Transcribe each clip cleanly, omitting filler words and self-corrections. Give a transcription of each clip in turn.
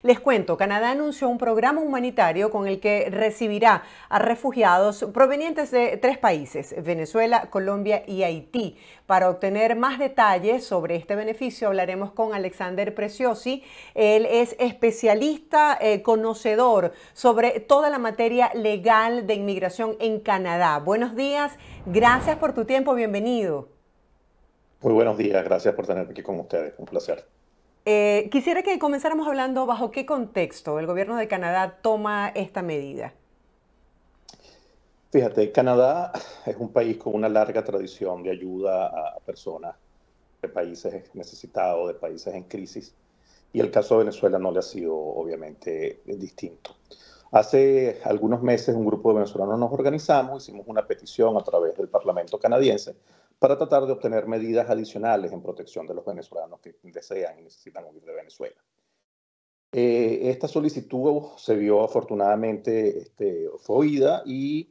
Les cuento, Canadá anunció un programa humanitario con el que recibirá a refugiados provenientes de 3 países, Venezuela, Colombia y Haití. Para obtener más detalles sobre este beneficio hablaremos con Alexander Preciosi. Él es especialista, conocedor sobre toda la materia legal de inmigración en Canadá. Buenos días, gracias por tu tiempo, bienvenido. Muy buenos días, gracias por tenerme aquí con ustedes, un placer. Quisiera que comenzáramos hablando bajo qué contexto el gobierno de Canadá toma esta medida. Fíjate, Canadá es un país con una larga tradición de ayuda a personas de países necesitados, de países en crisis, y el caso de Venezuela no le ha sido obviamente distinto. Hace algunos meses un grupo de venezolanos nos organizamos, hicimos una petición a través del Parlamento canadiense para tratar de obtener medidas adicionales en protección de los venezolanos que desean y necesitan huir de Venezuela. Esta solicitud se vio afortunadamente, fue oída y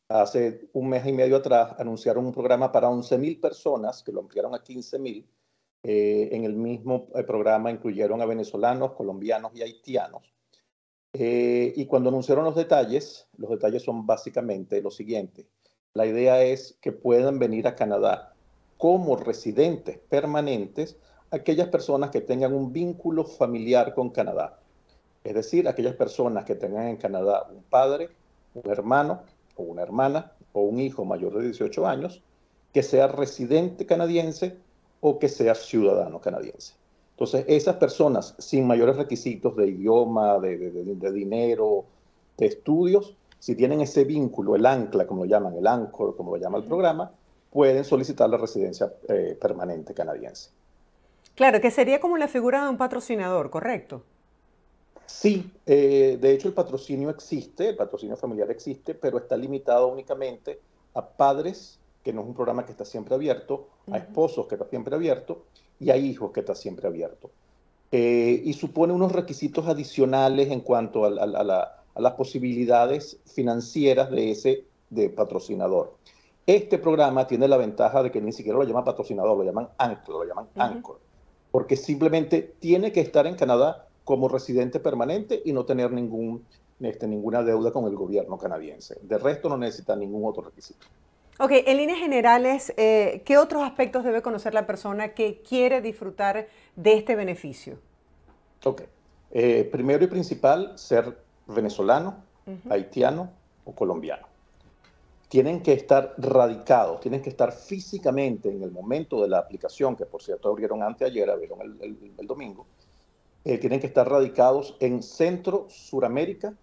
hace un mes y medio atrás anunciaron un programa para 11.000 personas, que lo ampliaron a 15.000. En el mismo programa incluyeron a venezolanos, colombianos y haitianos. Y cuando anunciaron los detalles son básicamente los siguientes. La idea es que puedan venir a Canadá como residentes permanentes aquellas personas que tengan un vínculo familiar con Canadá. Es decir, aquellas personas que tengan en Canadá un padre, un hermano o una hermana o un hijo mayor de 18 años que sea residente canadiense o que sea ciudadano canadiense. Entonces, esas personas sin mayores requisitos de idioma, de dinero, de estudios, si tienen ese vínculo, el ancla, como lo llaman, el anchor, como lo llama el programa, pueden solicitar la residencia permanente canadiense. Claro, que sería como la figura de un patrocinador, ¿correcto? Sí, de hecho el patrocinio familiar existe, pero está limitado únicamente a padres, que no es un programa que está siempre abierto, a esposos que está siempre abierto y a hijos que está siempre abierto. Y supone unos requisitos adicionales en cuanto a las posibilidades financieras de patrocinador. Este programa tiene la ventaja de que ni siquiera lo llaman patrocinador, lo llaman Anchor, porque simplemente tiene que estar en Canadá como residente permanente y no tener ninguna deuda con el gobierno canadiense. De resto no necesita ningún otro requisito. Ok, en líneas generales, ¿qué otros aspectos debe conocer la persona que quiere disfrutar de este beneficio? Ok. Primero y principal, ser venezolano, haitiano o colombiano. Tienen que estar radicados, tienen que estar físicamente en el momento de la aplicación, que por cierto abrieron anteayer, abrieron el domingo. Tienen que estar radicados en Centro, Suramérica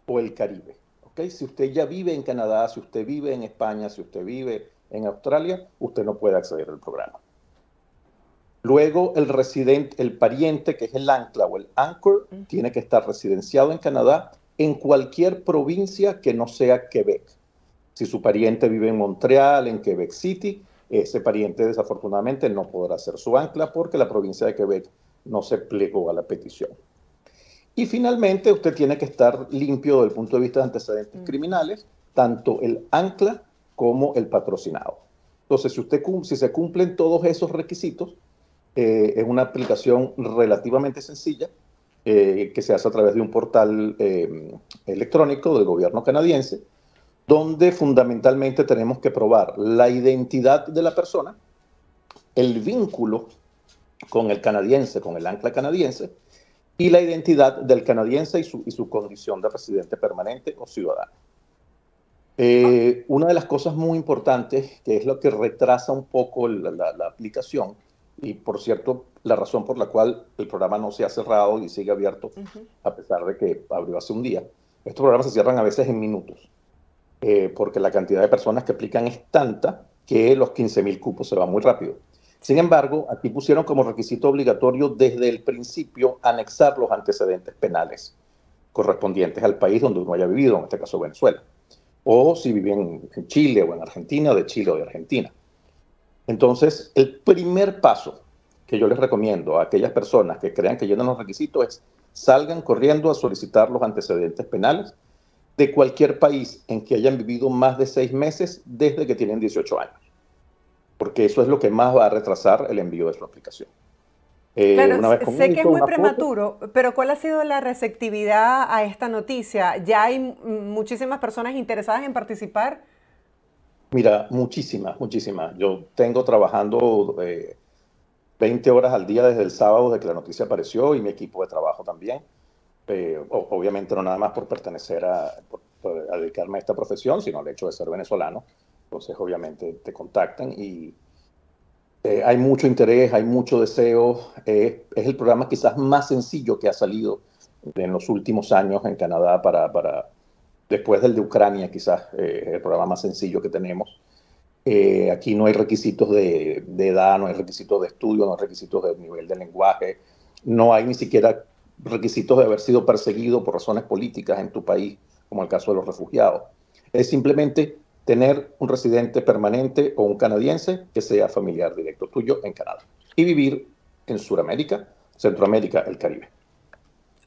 o el Caribe. ¿Okay? Si usted ya vive en Canadá, si usted vive en España, si usted vive en Australia, usted no puede acceder al programa. Luego, el residente, el pariente, que es el ancla o el anchor, tiene que estar residenciado en Canadá en cualquier provincia que no sea Quebec. Si su pariente vive en Montreal, en Quebec City, ese pariente desafortunadamente no podrá ser su ancla porque la provincia de Quebec no se plegó a la petición. Y finalmente, usted tiene que estar limpio desde el punto de vista de antecedentes criminales, tanto el ancla como el patrocinado. Entonces, si se cumplen todos esos requisitos, es una aplicación relativamente sencilla que se hace a través de un portal electrónico del gobierno canadiense, donde fundamentalmente tenemos que probar la identidad de la persona, el vínculo con el canadiense, con el ancla canadiense, y la identidad del canadiense y su condición de residente permanente o ciudadano. Una de las cosas muy importantes, que es lo que retrasa un poco la aplicación, y por cierto, la razón por la cual el programa no se ha cerrado y sigue abierto, a pesar de que abrió hace un día, estos programas se cierran a veces en minutos, porque la cantidad de personas que aplican es tanta que los 15.000 cupos se van muy rápido. Sin embargo, aquí pusieron como requisito obligatorio desde el principio anexar los antecedentes penales correspondientes al país donde uno haya vivido, en este caso Venezuela, o si viven en Chile o en Argentina, de Chile o de Argentina. Entonces, el primer paso que yo les recomiendo a aquellas personas que crean que llenan los requisitos es salgan corriendo a solicitar los antecedentes penales de cualquier país en que hayan vivido más de 6 meses desde que tienen 18 años, porque eso es lo que más va a retrasar el envío de su aplicación. Claro, una vez con sé que es esto, muy una foto. prematuro, pero ¿cuál ha sido la receptividad a esta noticia? ¿Ya hay muchísimas personas interesadas en participar? Mira, muchísimas, muchísimas. Yo tengo trabajando 20 horas al día desde el sábado de que la noticia apareció y mi equipo de trabajo también. Obviamente no nada más por pertenecer a dedicarme a esta profesión, sino el hecho de ser venezolano. Entonces, obviamente, te contactan y hay mucho interés, hay mucho deseo. Es el programa quizás más sencillo que ha salido en los últimos años en Canadá después del de Ucrania, quizás el programa más sencillo que tenemos. Aquí no hay requisitos de edad, no hay requisitos de estudio, no hay requisitos de nivel de lenguaje, no hay ni siquiera requisitos de haber sido perseguido por razones políticas en tu país, como el caso de los refugiados. Es simplemente tener un residente permanente o un canadiense que sea familiar directo tuyo en Canadá y vivir en Sudamérica, Centroamérica, el Caribe.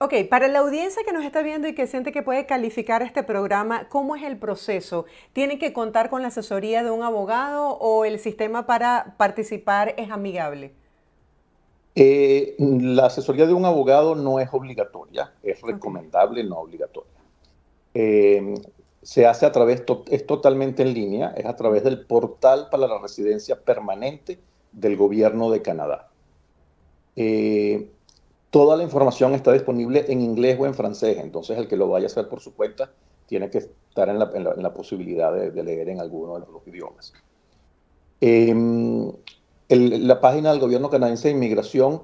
Ok, para la audiencia que nos está viendo y que siente que puede calificar este programa, ¿cómo es el proceso? ¿Tienen que contar con la asesoría de un abogado o el sistema para participar es amigable? La asesoría de un abogado no es obligatoria, es Ok. recomendable, no obligatoria. Eh, Se hace a través, es totalmente en línea, es a través del portal para la residencia permanente del gobierno de Canadá. Eh, Toda la información está disponible en inglés o en francés, entonces el que lo vaya a hacer por su cuenta tiene que estar en la posibilidad de leer en alguno de los dos idiomas. Eh, la página del gobierno canadiense de inmigración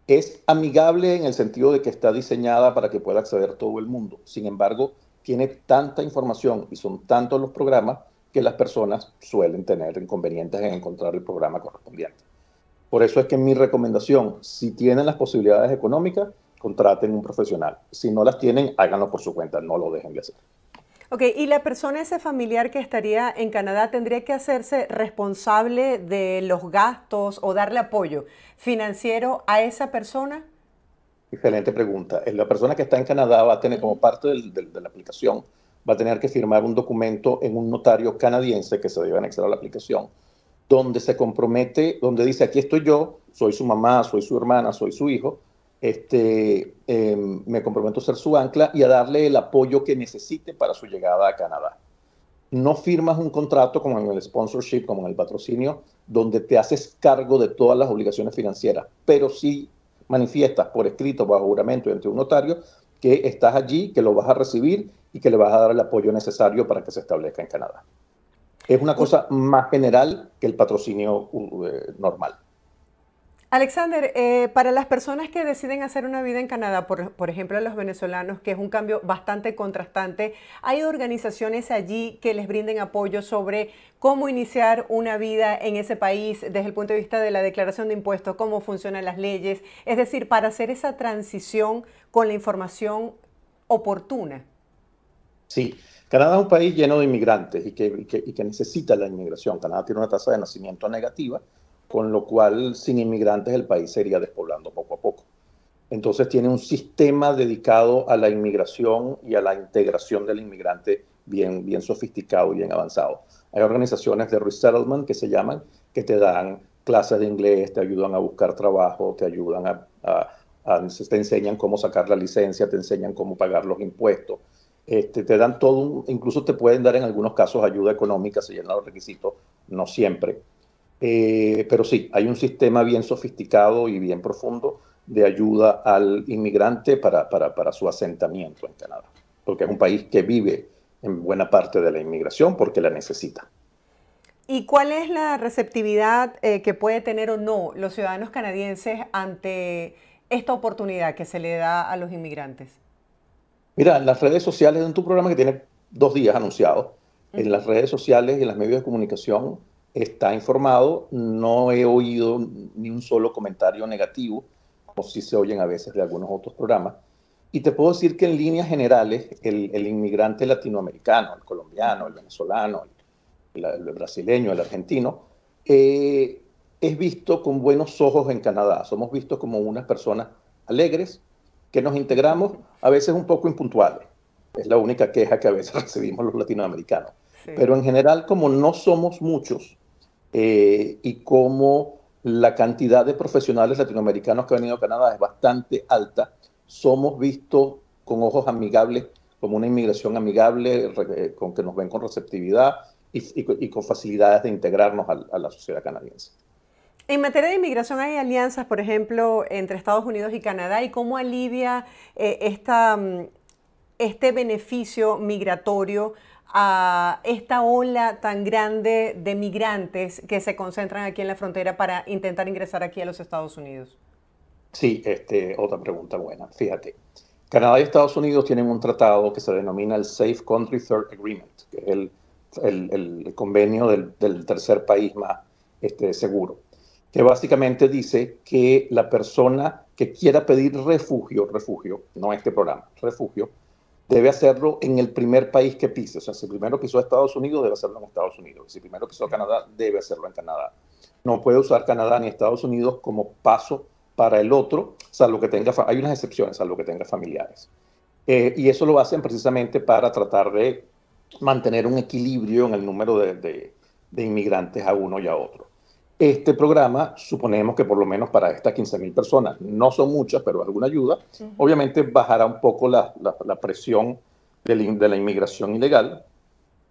es amigable en el sentido de que está diseñada para que pueda acceder todo el mundo. Sin embargo, tiene tanta información y son tantos los programas que las personas suelen tener inconvenientes en encontrar el programa correspondiente. Por eso es que mi recomendación, si tienen las posibilidades económicas, contraten un profesional. Si no las tienen, háganlo por su cuenta, no lo dejen de hacer. Ok, y la persona, ese familiar que estaría en Canadá, tendría que hacerse responsable de los gastos o darle apoyo financiero a esa persona. Excelente pregunta. La persona que está en Canadá va a tener, como Ujú. parte de la aplicación, va a tener que firmar un documento en un notario canadiense que se debe anexar a la aplicación, donde se compromete, donde dice, aquí estoy yo, soy su mamá, soy su hermana, soy su hijo, me comprometo a ser su ancla y a darle el apoyo que necesite para su llegada a Canadá. No firmas un contrato como en el sponsorship, como en el patrocinio, donde te haces cargo de todas las obligaciones financieras, pero sí manifiestas por escrito, bajo juramento y ante un notario, que estás allí, que lo vas a recibir y que le vas a dar el apoyo necesario para que se establezca en Canadá. Es una cosa más general que el patrocinio normal. Alexander, para las personas que deciden hacer una vida en Canadá, por ejemplo los venezolanos, que es un cambio bastante contrastante, ¿hay organizaciones allí que les brinden apoyo sobre cómo iniciar una vida en ese país desde el punto de vista de la declaración de impuestos, cómo funcionan las leyes? Es decir, para hacer esa transición con la información oportuna. Sí, Canadá es un país lleno de inmigrantes y que necesita la inmigración. Canadá tiene una tasa de nacimiento negativa, con lo cual sin inmigrantes el país se iría despoblando poco a poco. Entonces tiene un sistema dedicado a la inmigración y a la integración del inmigrante bien, bien sofisticado y bien avanzado. Hay organizaciones de resettlement que se llaman, que te dan clases de inglés, te ayudan a buscar trabajo, te ayudan te enseñan cómo sacar la licencia, te enseñan cómo pagar los impuestos. Te dan todo, incluso te pueden dar en algunos casos ayuda económica si llenan los requisitos, no siempre. Pero sí, hay un sistema bien sofisticado y bien profundo de ayuda al inmigrante para su asentamiento en Canadá, porque es un país que vive en buena parte de la inmigración porque la necesita. ¿Y cuál es la receptividad que puede tener o no los ciudadanos canadienses ante esta oportunidad que se le da a los inmigrantes? Mira, en las redes sociales, en tu programa que tiene 2 días anunciado, en Ujú. las redes sociales y en los medios de comunicación está informado, no he oído ni un solo comentario negativo, como sí se oyen a veces de algunos otros programas. Y te puedo decir que en líneas generales, el inmigrante latinoamericano, el colombiano, el venezolano, el brasileño, el argentino, eh, es visto con buenos ojos en Canadá. Somos vistos como unas personas alegres, que nos integramos, a veces un poco impuntuales. Es la única queja que a veces recibimos los latinoamericanos. Sí. Pero en general, como no somos muchos y como la cantidad de profesionales latinoamericanos que han venido a Canadá es bastante alta. Somos vistos con ojos amigables, como una inmigración amigable, con que nos ven con receptividad y con facilidades de integrarnos a la sociedad canadiense. En materia de inmigración hay alianzas, por ejemplo, entre Estados Unidos y Canadá, y cómo alivia este beneficio migratorio a esta ola tan grande de migrantes que se concentran aquí en la frontera para intentar ingresar aquí a los Estados Unidos. Sí, otra pregunta buena. Fíjate, Canadá y Estados Unidos tienen un tratado que se denomina el Safe Country Third Agreement, que es el convenio del tercer país más seguro, que básicamente dice que la persona que quiera pedir refugio, no este programa, refugio, debe hacerlo en el primer país que pise. O sea, si primero pisó Estados Unidos, debe hacerlo en Estados Unidos. Si primero pisó Canadá, debe hacerlo en Canadá. No puede usar Canadá ni Estados Unidos como paso para el otro, salvo que tenga, hay unas excepciones, salvo que tenga familiares. Y eso lo hacen precisamente para tratar de mantener un equilibrio en el número de inmigrantes a uno y a otro. Este programa, suponemos que por lo menos para estas 15,000 personas, no son muchas, pero alguna ayuda, obviamente bajará un poco la presión de la inmigración ilegal,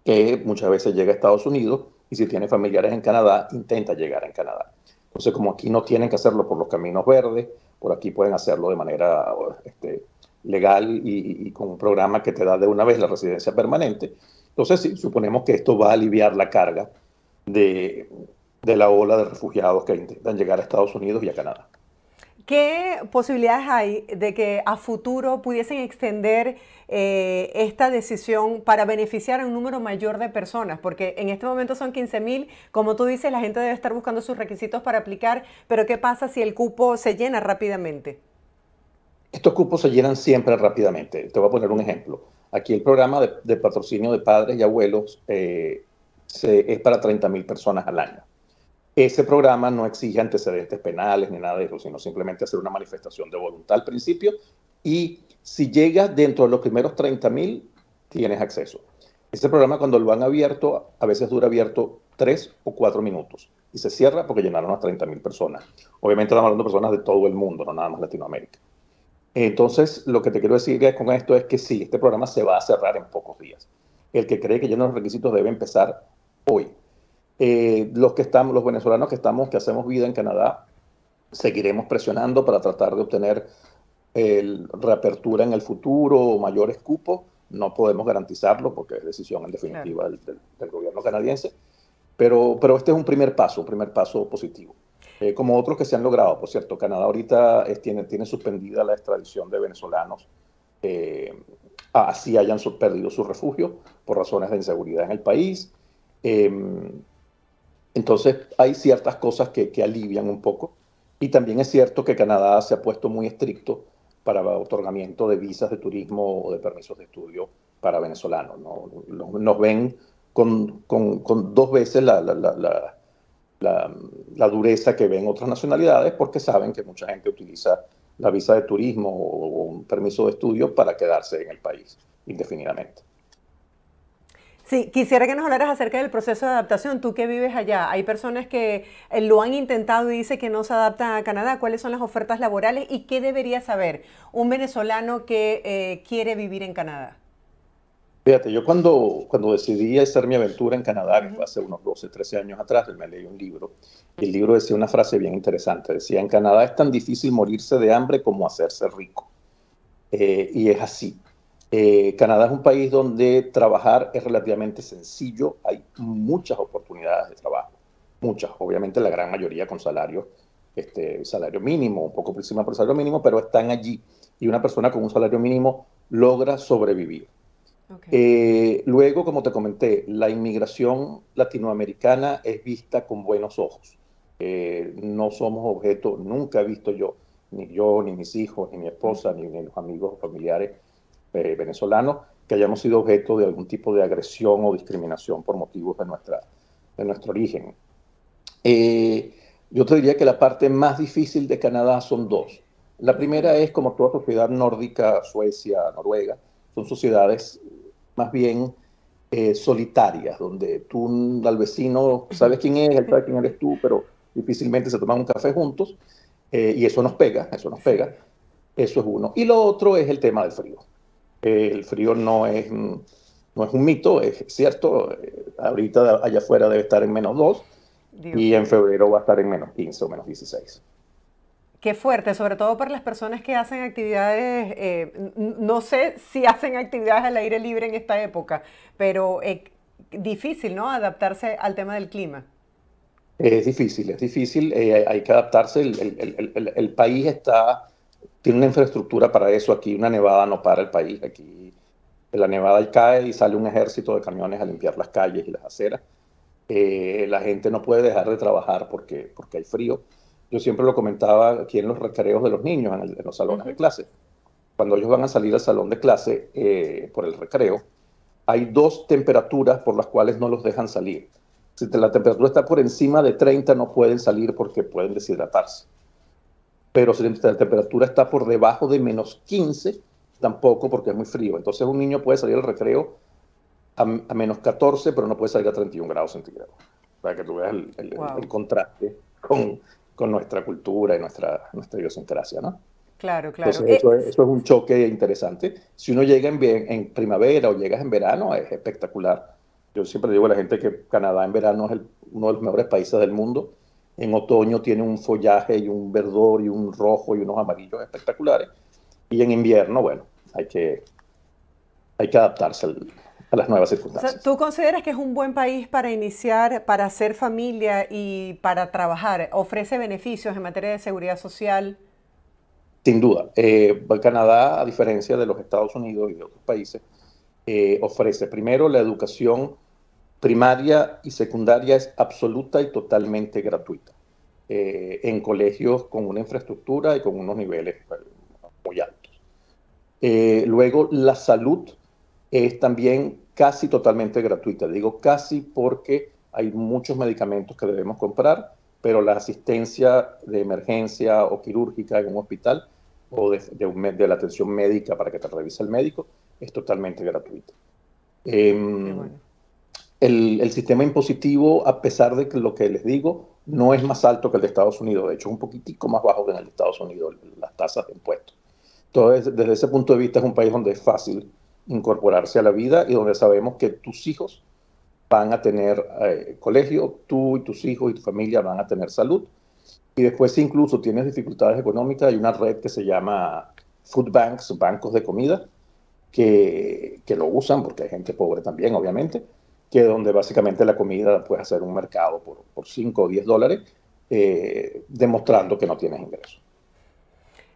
que muchas veces llega a Estados Unidos y si tiene familiares en Canadá, intenta llegar en Canadá. Entonces, como aquí no tienen que hacerlo por los caminos verdes, por aquí pueden hacerlo de manera legal y con un programa que te da de una vez la residencia permanente. Entonces, sí, suponemos que esto va a aliviar la carga de la ola de refugiados que intentan llegar a Estados Unidos y a Canadá. ¿Qué posibilidades hay de que a futuro pudiesen extender esta decisión para beneficiar a un número mayor de personas? Porque en este momento son 15,000, como tú dices, la gente debe estar buscando sus requisitos para aplicar, pero ¿qué pasa si el cupo se llena rápidamente? Estos cupos se llenan siempre rápidamente. Te voy a poner un ejemplo. Aquí el programa de patrocinio de padres y abuelos es para 30,000 personas al año. Ese programa no exige antecedentes penales ni nada de eso, sino simplemente hacer una manifestación de voluntad al principio y si llegas dentro de los primeros 30,000, tienes acceso. Ese programa cuando lo han abierto, a veces dura abierto 3 o 4 minutos y se cierra porque llenaron a 30,000 personas. Obviamente estamos hablando de personas de todo el mundo, no nada más Latinoamérica. Entonces, lo que te quiero decir con esto es que sí, este programa se va a cerrar en pocos días. El que cree que llena los requisitos debe empezar hoy. Los venezolanos que hacemos vida en Canadá, seguiremos presionando para tratar de obtener reapertura en el futuro o mayores cupos. No podemos garantizarlo porque es decisión en definitiva del gobierno canadiense, pero este es un primer paso positivo. Como otros que se han logrado, por cierto, Canadá ahorita tiene suspendida la extradición de venezolanos, así hayan perdido su refugio por razones de inseguridad en el país. Entonces hay ciertas cosas que alivian un poco y también es cierto que Canadá se ha puesto muy estricto para el otorgamiento de visas de turismo o de permisos de estudio para venezolanos, ¿no? Nos ven con 2 veces la dureza que ven otras nacionalidades porque saben que mucha gente utiliza la visa de turismo o un permiso de estudio para quedarse en el país indefinidamente. Sí, quisiera que nos hablaras acerca del proceso de adaptación. Tú que vives allá, hay personas que lo han intentado y dicen que no se adaptan a Canadá. ¿Cuáles son las ofertas laborales y qué debería saber un venezolano que quiere vivir en Canadá? Fíjate, yo cuando decidí hacer mi aventura en Canadá, que fue hace unos 12, 13 años atrás, me leí un libro, y el libro decía una frase bien interesante. Decía, en Canadá es tan difícil morirse de hambre como hacerse rico. Y es así. Canadá es un país donde trabajar es relativamente sencillo, hay muchas oportunidades de trabajo, muchas, obviamente la gran mayoría con salario mínimo, un poco por encima por salario mínimo, pero están allí y una persona con un salario mínimo logra sobrevivir. Okay. Luego, como te comenté, la inmigración latinoamericana es vista con buenos ojos. No somos objeto, nunca he visto yo, ni mis hijos, ni mi esposa, ni los amigos o familiares venezolanos, que hayamos sido objeto de algún tipo de agresión o discriminación por motivos de nuestro origen. Yo te diría que la parte más difícil de Canadá son 2. La primera es, como toda sociedad nórdica, Suecia, Noruega, son sociedades más bien solitarias, donde tú al vecino sabes quién es, él sabe quién eres tú, pero difícilmente se toman un café juntos, y eso nos pega, eso nos pega. Eso es uno. Y lo otro es el tema del frío. El frío no es un mito, es cierto. Ahorita allá afuera debe estar en -2 Dios y en mío. febrero va a estar en -15 o -16. Qué fuerte, sobre todo para las personas que hacen actividades, no sé si hacen actividades al aire libre en esta época, pero difícil, ¿no? Adaptarse al tema del clima. Es difícil, es difícil. Hay que adaptarse. El país tiene una infraestructura para eso. Aquí una nevada no para el país. Aquí la nevada cae y sale un ejército de camiones a limpiar las calles y las aceras. La gente no puede dejar de trabajar porque hay frío. Yo siempre lo comentaba aquí en los recreos de los niños, en los salones de clase. Cuando ellos van a salir al salón de clase por el recreo, hay dos temperaturas por las cuales no los dejan salir. Si la temperatura está por encima de 30, no pueden salir porque pueden deshidratarse. Pero si la temperatura está por debajo de -15, tampoco, porque es muy frío. Entonces un niño puede salir al recreo a -14, pero no puede salir a 31 grados centígrados. Para que tú veas Wow. el contraste con nuestra cultura y nuestra idiosincrasia, ¿no? Claro, claro. Entonces eso es un choque interesante. Si uno llega en primavera o llegas en verano, es espectacular. Yo siempre digo a la gente que Canadá en verano es uno de los mejores países del mundo. En otoño tiene un follaje y un verdor y un rojo y unos amarillos espectaculares. Y en invierno, bueno, hay que adaptarse a las nuevas O sea, circunstancias. ¿tú consideras que es un buen país para iniciar, para hacer familia y para trabajar? ¿Ofrece beneficios en materia de seguridad social? Sin duda. Canadá, a diferencia de los Estados Unidos y de otros países, ofrece primero la educación primaria y secundaria es absoluta y totalmente gratuita, en colegios con una infraestructura y con unos niveles muy altos. Luego, la salud es también casi totalmente gratuita. Digo casi porque hay muchos medicamentos que debemos comprar, pero la asistencia de emergencia o quirúrgica en un hospital o de la atención médica para que te revise el médico es totalmente gratuita. Qué Eh, bueno. el sistema impositivo, a pesar de que lo que les digo, no es más alto que el de Estados Unidos. De hecho, es un poquitico más bajo que en el de Estados Unidos, las tasas de impuestos. Entonces, desde ese punto de vista, es un país donde es fácil incorporarse a la vida y donde sabemos que tus hijos van a tener colegio, tú y tus hijos y tu familia van a tener salud. Y después, si incluso tienes dificultades económicas, hay una red que se llama Food Banks, bancos de comida, que lo usan, porque hay gente pobre también, obviamente, que donde básicamente la comida puedes hacer un mercado por 5 o 10 dólares, demostrando que no tienes ingresos.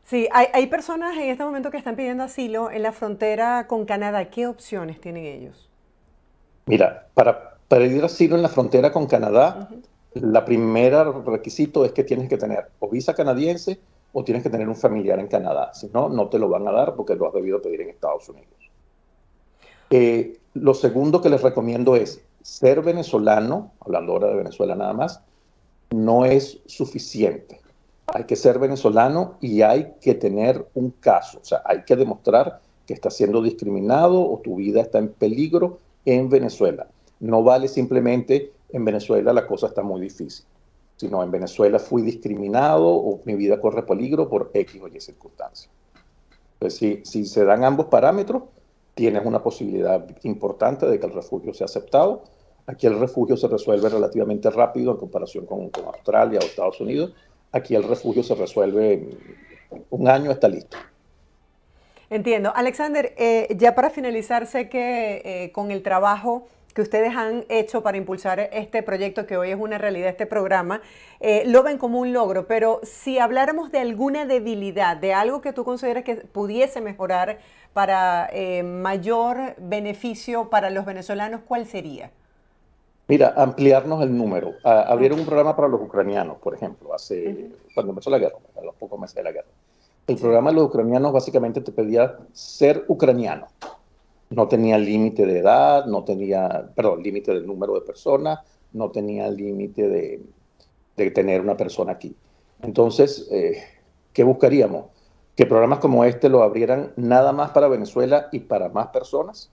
Sí, hay personas en este momento que están pidiendo asilo en la frontera con Canadá. ¿Qué opciones tienen ellos? Mira, para pedir asilo en la frontera con Canadá, la primera requisito es que tienes que tener o visa canadiense o tienes que tener un familiar en Canadá. Si no, no te lo van a dar porque lo has debido pedir en Estados Unidos. Lo segundo que les recomiendo es ser venezolano, hablando ahora de Venezuela nada más, no es suficiente. Hay que ser venezolano y hay que tener un caso, o sea, hay que demostrar que estás siendo discriminado o tu vida está en peligro en Venezuela. No vale simplemente en Venezuela la cosa está muy difícil, sino en Venezuela fui discriminado o mi vida corre peligro por X o Y circunstancias. Entonces, si se dan ambos parámetros, tienes una posibilidad importante de que el refugio sea aceptado. Aquí el refugio se resuelve relativamente rápido en comparación con Australia o Estados Unidos. Aquí el refugio se resuelve en un año, está listo. Entiendo. Alexander, ya para finalizar, sé que con el trabajo que ustedes han hecho para impulsar este proyecto, que hoy es una realidad, este programa, lo ven como un logro, pero si habláramos de alguna debilidad, de algo que tú consideras que pudiese mejorar para mayor beneficio para los venezolanos, ¿cuál sería? Mira, ampliarnos el número. Abrieron Ok. un programa para los ucranianos, por ejemplo, Ujú. cuando empezó la guerra, a los pocos meses de la guerra. El Sí. programa de los ucranianos básicamente te pedía ser ucraniano. No tenía límite de edad, no tenía, perdón, límite del número de personas, no tenía límite de tener una persona aquí. Entonces, ¿qué buscaríamos? Que programas como este lo abrieran nada más para Venezuela y para más personas,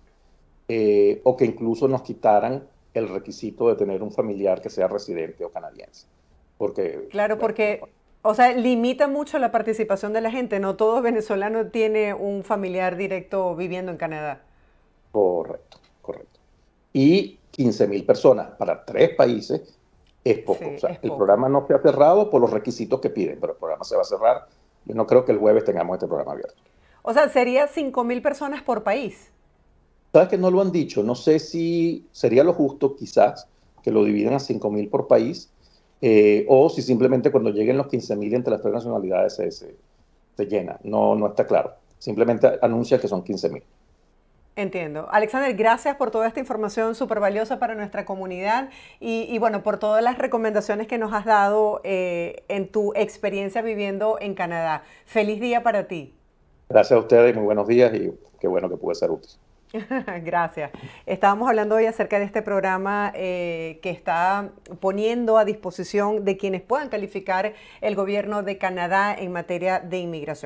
o que incluso nos quitaran el requisito de tener un familiar que sea residente o canadiense. porque... Claro, bueno, porque, o sea, limita mucho la participación de la gente. No todo venezolano tiene un familiar directo viviendo en Canadá. correcto, correcto. Y 15.000 personas para 3 países es poco. O Sí, sea, es el poco. programa no se ha cerrado por los requisitos que piden, pero el programa se va a cerrar. Yo no creo que el jueves tengamos este programa abierto. O sea, sería 5.000 personas por país. Sabes que no lo han dicho, no sé si sería lo justo quizás que lo dividen a 5.000 por país, o si simplemente cuando lleguen los 15.000 entre las 3 nacionalidades se llena. No, no está claro. Simplemente anuncia que son 15.000. Entiendo. Alexander, gracias por toda esta información súper valiosa para nuestra comunidad y bueno, por todas las recomendaciones que nos has dado en tu experiencia viviendo en Canadá. Feliz día para ti. Gracias a ustedes, muy buenos días y qué bueno que pude ser útil. Gracias. Estábamos hablando hoy acerca de este programa que está poniendo a disposición de quienes puedan calificar el gobierno de Canadá en materia de inmigración.